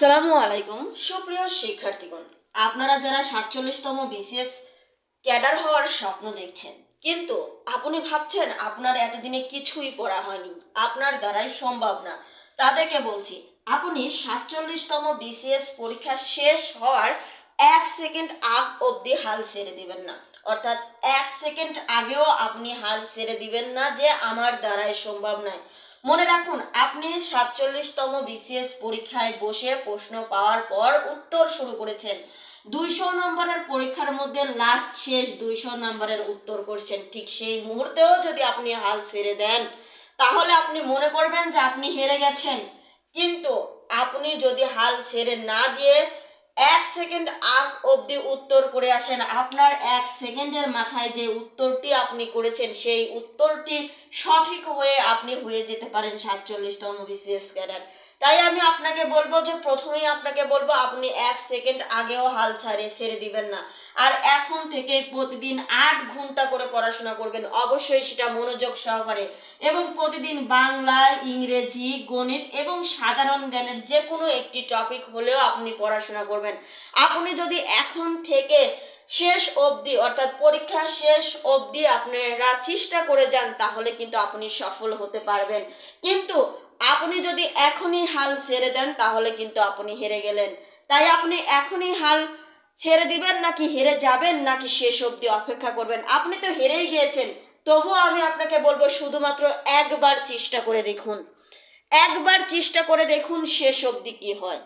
আসসালামু আলাইকুম সুপ্রিয় শিক্ষার্থীগণ, আপনারা যারা 47তম বিসিএস ক্যাডার হওয়ার স্বপ্ন দেখছেন, কিন্তু আপনি ভাবছেন আপনার এতদিনে কিছুই পড়া হয়নি, আপনার দ্বারাই সম্ভব না, তাদেরকে বলছি আপনি 47তম বিসিএস পরীক্ষা শেষ হওয়ার 1 সেকেন্ড আগ অবধি হাল ছেড়ে দিবেন না। অর্থাৎ 1 সেকেন্ড আগেও আপনি হাল ছেড়ে দিবেন না যে আমার দ্বারাই সম্ভব নয়। মনে রাখুন, আপনি 47তম বিসিএস পরীক্ষায় বসে প্রশ্ন পাওয়ার পর উত্তর শুরু করেছেন। 200 নম্বরের পরীক্ষার মধ্যে লাস্ট শেষ 200 নম্বরের উত্তর করছেন। ঠিক সেই মুহূর্তেও যদি আপনি হাল ছেড়ে দেন, তাহলে আপনি মনে করবেন যে আপনি হেরে গেছেন। কিন্তু আপনি যদি হাল ছেড়ে না দিয়ে 1 সেকেন্ড আগ অবধি উত্তর করে আসেন, আপনার 1 সেকেন্ডের মাথায় যে উত্তরটি আপনি করেছেন সেই উত্তরটি সঠিক হয়ে আপনি হয়ে যেতে পারেন 47তম বিসিএস ক্যাডার। তাই আমি আপনাকে বলবো যে প্রথমেই আপনাকে বলবো আপনি 1 সেকেন্ড আগেও হাল ছেড়ে দিবেন না। আর এখন থেকে প্রতিদিন 8 ঘন্টা করে পড়াশোনা করবেন, অবশ্যই সেটা মনোযোগ সহকারে, এবং প্রতিদিন বাংলা, ইংরেজি, গণিত এবং সাধারণ জ্ঞানের যে কোনো একটি টপিক হলেও আপনি পড়াশোনা করবেন। আপনি যদি এখন থেকে শেষ অবধি অর্থাৎ পরীক্ষা শেষ অবধি আপনারা চেষ্টা করে যান, তাহলে কিন্তু আপনি সফল হতে পারবেন। কিন্তু আপনি যদি এখনই হাল ছেড়ে দেন, তাহলে কিন্তু আপনি হেরে গেলেন। তাই আপনি এখনই হাল ছেড়ে দিবেন, নাকি হেরে যাবেন, নাকি শেষ অবধি অপেক্ষা করবেন? আপনি তো হেরেই গিয়েছেন, তবুও আমি আপনাকে বলবো শুধুমাত্র একবার চেষ্টা করে দেখুন, একবার চেষ্টা করে দেখুন শেষ অবধি কি হয়।